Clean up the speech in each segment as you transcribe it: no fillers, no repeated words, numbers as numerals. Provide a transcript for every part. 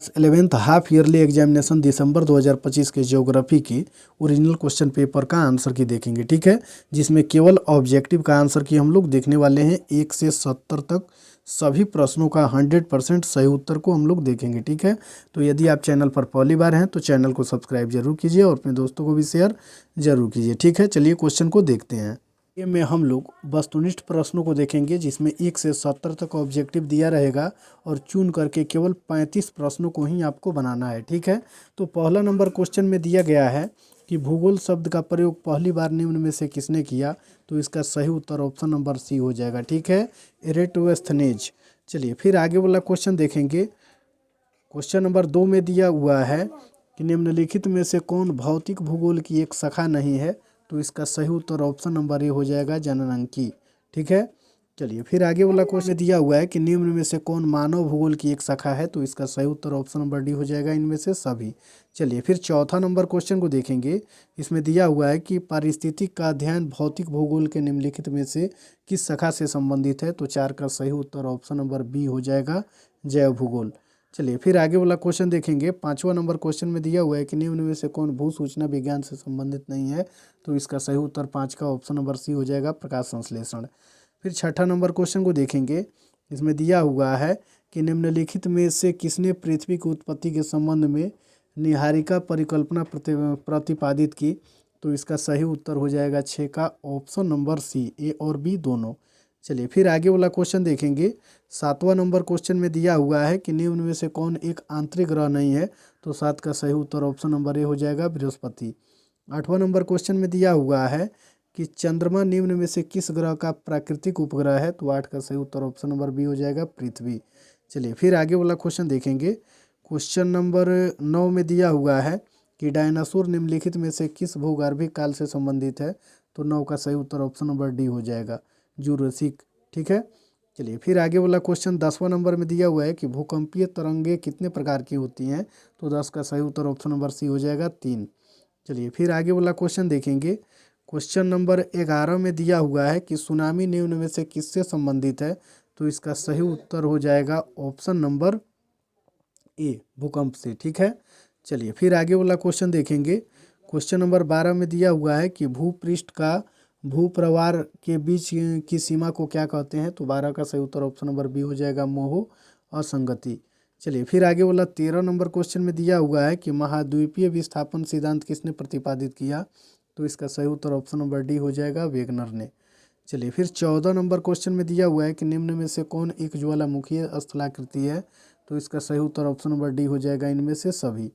11th half yearly examination दिसंबर 2025 के geography की original question paper का आंसर की देखेंगे। ठीक है, जिसमें केवल ऑब्जेक्टिव का आंसर की हम लोग देखने वाले हैं। 1 से 70 तक सभी प्रश्नों का 100% सही उत्तर को हम लोग देखेंगे। ठीक है, तो यदि आप चैनल पर पहली बार हैं तो चैनल को सब्सक्राइब जरूर कीजिए और अपने दोस्तों को भी शेयर जरूर कीजिए। ठीक है, चलिए क्वेश्चन को देखते हैं। ये में हम लोग वस्तुनिष्ठ प्रश्नों को देखेंगे, जिसमें 1 से 70 तक ऑब्जेक्टिव दिया रहेगा और चुन करके केवल 35 प्रश्नों को ही आपको बनाना है। ठीक है, तो पहला नंबर क्वेश्चन में दिया गया है कि भूगोल शब्द का प्रयोग पहली बार निम्न में से किसने किया, तो इसका सही उत्तर ऑप्शन नंबर सी हो जाएगा। ठीक है, एरेटोस्थेनेज। चलिए फिर आगे वाला क्वेश्चन देखेंगे। क्वेश्चन नंबर 2 में दिया हुआ है कि निम्नलिखित में से कौन भौतिक भूगोल की एक शाखा नहीं है, तो इसका सही उत्तर ऑप्शन नंबर ए हो जाएगा, जननांकी। ठीक है, चलिए फिर आगे वाला क्वेश्चन दिया हुआ है कि निम्न में से कौन मानव भूगोल की एक शाखा है, तो इसका सही उत्तर ऑप्शन नंबर डी हो जाएगा, इनमें से सभी। चलिए फिर चौथा नंबर क्वेश्चन को देखेंगे। इसमें दिया हुआ है कि पारिस्थितिक का अध्ययन भौतिक भूगोल के निम्नलिखित में से किस शाखा से संबंधित है, तो 4 का सही उत्तर ऑप्शन नंबर बी हो जाएगा, जैव भूगोल। चलिए फिर आगे वाला क्वेश्चन देखेंगे। 5वां नंबर क्वेश्चन में दिया हुआ है कि निम्न में से कौन भू सूचना विज्ञान से संबंधित नहीं है, तो इसका सही उत्तर 5 का ऑप्शन नंबर सी हो जाएगा, प्रकाश संश्लेषण। फिर छठा नंबर क्वेश्चन को देखेंगे। इसमें दिया हुआ है कि निम्नलिखित में से किसने पृथ्वी की उत्पत्ति के संबंध में निहारिका परिकल्पना प्रतिपादित की, तो इसका सही उत्तर हो जाएगा 6 का ऑप्शन नंबर सी, ए और बी दोनों। चलिए फिर आगे वाला क्वेश्चन देखेंगे। 7वां नंबर क्वेश्चन में दिया हुआ है कि निम्न में से कौन एक आंतरिक ग्रह नहीं है, तो 7 का सही उत्तर ऑप्शन नंबर ए हो जाएगा, बृहस्पति। 8वां नंबर क्वेश्चन में दिया हुआ है कि चंद्रमा निम्न में से किस ग्रह का प्राकृतिक उपग्रह है, तो 8 का सही उत्तर ऑप्शन नंबर बी हो जाएगा, पृथ्वी। चलिए फिर आगे वाला क्वेश्चन देखेंगे। क्वेश्चन नंबर 9 में दिया हुआ है कि डायनासोर निम्नलिखित में से किस भूगर्भिक काल से संबंधित है, तो 9 का सही उत्तर ऑप्शन नंबर डी हो जाएगा, जुरासिक। ठीक है, चलिए फिर आगे वाला क्वेश्चन 10वां नंबर में दिया हुआ है कि भूकंपीय तरंगे कितने प्रकार की होती हैं, तो 10 का सही उत्तर ऑप्शन नंबर सी हो जाएगा, 3। चलिए फिर आगे वाला क्वेश्चन देखेंगे। क्वेश्चन नंबर 11 में दिया हुआ है कि सुनामी निम्न में से किससे संबंधित है, तो इसका सही उत्तर हो जाएगा ऑप्शन नंबर ए, भूकंप से। ठीक है, चलिए फिर आगे वाला क्वेश्चन देखेंगे। क्वेश्चन नंबर 12 में दिया हुआ है कि भूपृष्ठ का भूप्रवार के बीच की सीमा को क्या कहते हैं, तो 12 का सही उत्तर ऑप्शन नंबर बी हो जाएगा, मोह असंगति। चलिए फिर आगे वाला 13 नंबर क्वेश्चन में दिया हुआ है कि महाद्वीपीय विस्थापन सिद्धांत किसने प्रतिपादित किया, तो इसका सही उत्तर ऑप्शन नंबर डी हो जाएगा, वेगनर ने। चलिए फिर 14 नंबर क्वेश्चन में दिया हुआ है कि निम्न में से कौन एक ज्वालामुखी स्थलाकृति है, तो इसका सही उत्तर ऑप्शन नंबर डी हो जाएगा, इनमें से सभी।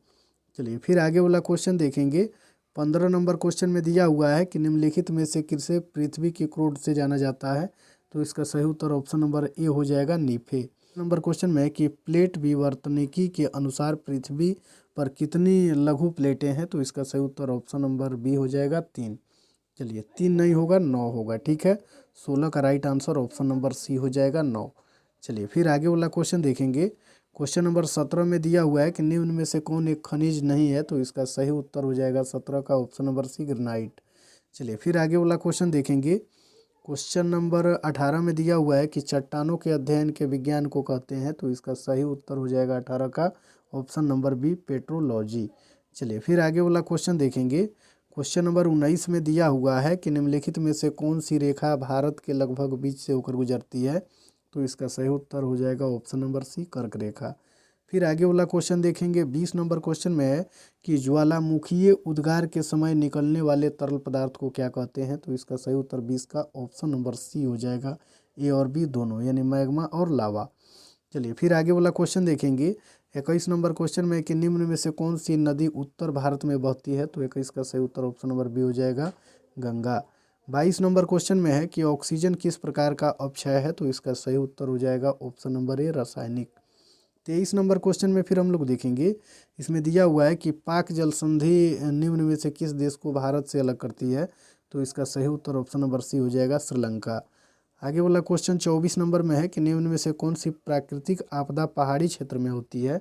चलिए फिर आगे वाला क्वेश्चन देखेंगे। 15 नंबर क्वेश्चन में दिया हुआ है कि निम्नलिखित में से किसे पृथ्वी के क्रोध से जाना जाता है, तो इसका सही उत्तर ऑप्शन नंबर ए हो जाएगा, नीफे। नंबर क्वेश्चन में है कि प्लेट विवर्तनिकी के अनुसार पृथ्वी पर कितनी लघु प्लेटें हैं, तो इसका सही उत्तर ऑप्शन नंबर बी हो जाएगा, 3। चलिए 3 नहीं होगा, 9 होगा। ठीक है, 16 का right answer option number C हो जाएगा, 9। चलिए फिर आगे वाला क्वेश्चन देखेंगे। क्वेश्चन नंबर 17 में दिया हुआ है कि निम्न में से कौन एक खनिज नहीं है, तो इसका सही उत्तर हो जाएगा 17 का ऑप्शन नंबर सी, ग्रेनाइट। चलिए फिर आगे वाला क्वेश्चन देखेंगे। क्वेश्चन नंबर 18 में दिया हुआ है कि चट्टानों के अध्ययन के विज्ञान को कहते हैं, तो इसका सही उत्तर हो जाएगा 18 का ऑप्शन नंबर बी, पेट्रोलॉजी। चलिए फिर आगे वाला क्वेश्चन देखेंगे। क्वेश्चन नंबर 19 में दिया हुआ है कि निम्नलिखित में से कौन सी रेखा भारत के लगभग बीच से होकर गुजरती है, तो इसका सही उत्तर हो जाएगा ऑप्शन नंबर सी, कर्क रेखा। फिर आगे वाला क्वेश्चन देखेंगे। 20 नंबर क्वेश्चन में है कि ज्वालामुखीय उद्गार के समय निकलने वाले तरल पदार्थ को क्या कहते हैं, तो इसका सही उत्तर 20 का ऑप्शन नंबर सी हो जाएगा, ए और बी दोनों, यानी मैग्मा और लावा। चलिए फिर आगे वाला क्वेश्चन देखेंगे। 21 नंबर क्वेश्चन में कि निम्न में से कौन सी नदी उत्तर भारत में बहती है, तो 21 का सही उत्तर ऑप्शन नंबर बी हो जाएगा, गंगा। 22 नंबर क्वेश्चन में है कि ऑक्सीजन किस प्रकार का अपक्षय है, तो इसका सही उत्तर हो जाएगा ऑप्शन नंबर ए, रासायनिक। 23 नंबर क्वेश्चन में फिर हम लोग देखेंगे। इसमें दिया हुआ है कि पाक जल संधि निम्न में से किस देश को भारत से अलग करती है, तो इसका सही उत्तर ऑप्शन नंबर सी हो जाएगा, श्रीलंका। आगे वाला क्वेश्चन 24 नंबर में है कि निम्न में से कौन सी प्राकृतिक आपदा पहाड़ी क्षेत्र में होती है,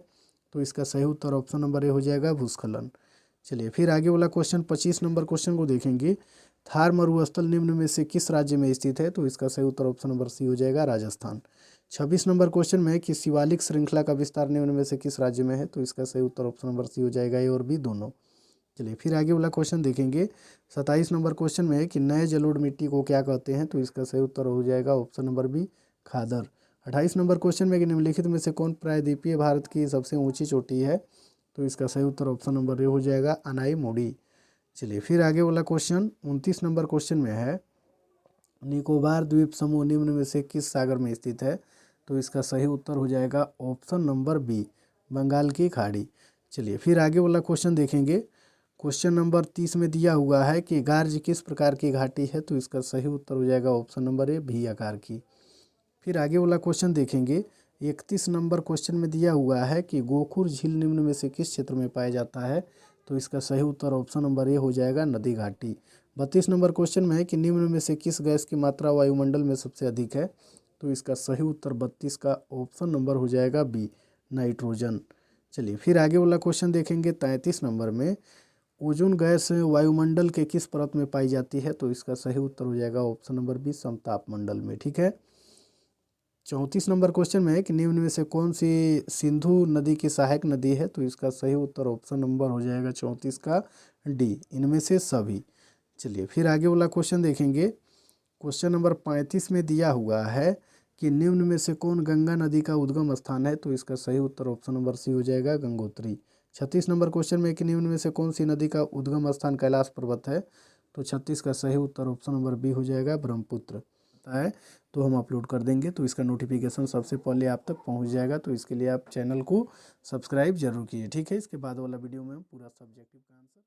तो इसका सही उत्तर ऑप्शन नंबर ए हो जाएगा, भूस्खलन। चलिए फिर आगे वाला क्वेश्चन 25 नंबर क्वेश्चन को देखेंगे। थार मरुस्थल निम्न में से किस राज्य में स्थित है, तो इसका सही उत्तर ऑप्शन नंबर सी हो जाएगा, राजस्थान। 26 नंबर क्वेश्चन में है कि शिवालिक श्रृंखला का विस्तार निम्न में से किस राज्य में है, तो इसका सही उत्तर ऑप्शन नंबर सी हो जाएगा, ए और बी दोनों। चलिए फिर आगे वाला क्वेश्चन देखेंगे। 27 नंबर क्वेश्चन में है कि नए जलोढ़ मिट्टी को क्या कहते हैं, तो इसका सही उत्तर हो जाएगा ऑप्शन नंबर बी खादर। 28 नंबर क्वेश्चन में कि निम्नलिखित में से कौन प्रायद्वीपीय भारत की सबसे ऊंची चोटी है, तो इसका सही उत्तर ऑप्शन नंबर ए हो जाएगा अनाईमुड़ी। चलिए फिर आगे वाला क्वेश्चन 29 नंबर क्वेश्चन में है निकोबार द्वीप समूह निम्न में से किस सागर में स्थित है, तो इसका सही उत्तर हो जाएगा ऑप्शन नंबर बी बंगाल की खाड़ी। चलिए फिर आगे वाला क्वेश्चन देखेंगे। क्वेश्चन नंबर 30 में दिया हुआ है कि गार्ज किस प्रकार की घाटी है, तो इसका सही उत्तर हो जाएगा ऑप्शन नंबर ए भी आकार की। फिर आगे वाला क्वेश्चन देखेंगे। 31 नंबर क्वेश्चन में दिया हुआ है कि गोखुर झील निम्न में से किस क्षेत्र में पाया जाता है, तो इसका सही उत्तर ऑप्शन नंबर ए हो जाएगा नदी घाटी। 32 नंबर क्वेश्चन में है कि निम्न में से किस गैस की मात्रा वायुमंडल में सबसे अधिक है, तो इसका सही उत्तर 32 का ऑप्शन नंबर हो जाएगा बी नाइट्रोजन। चलिए फिर आगे वाला क्वेश्चन देखेंगे। 33 नंबर में ओजोन गैस वायुमंडल के किस परत में पाई जाती है, तो इसका सही उत्तर हो जाएगा ऑप्शन नंबर बी समताप मंडल में। ठीक है। 34 नंबर क्वेश्चन में है कि निम्न में से कौन सी सिंधु नदी की सहायक नदी है, तो इसका सही उत्तर ऑप्शन नंबर हो जाएगा 34 का डी इनमें से सभी। चलिए फिर आगे वाला क्वेश्चन देखेंगे। क्वेश्चन नंबर 35 में दिया हुआ है कि निम्न में से कौन गंगा नदी का उद्गम स्थान है, तो इसका सही उत्तर ऑप्शन नंबर सी हो जाएगा गंगोत्री। 36 नंबर क्वेश्चन में कि निम्न में से कौन सी नदी का उद्गम स्थान कैलाश पर्वत है, तो 36 का सही उत्तर ऑप्शन नंबर बी हो जाएगा ब्रह्मपुत्र है। तो हम अपलोड कर देंगे तो इसका नोटिफिकेशन सबसे पहले आप तक पहुंच जाएगा। तो इसके लिए आप चैनल को सब्सक्राइब जरूर कीजिए। ठीक है। इसके बाद वाला वीडियो में हम पूरा सब्जेक्टिव का आंसर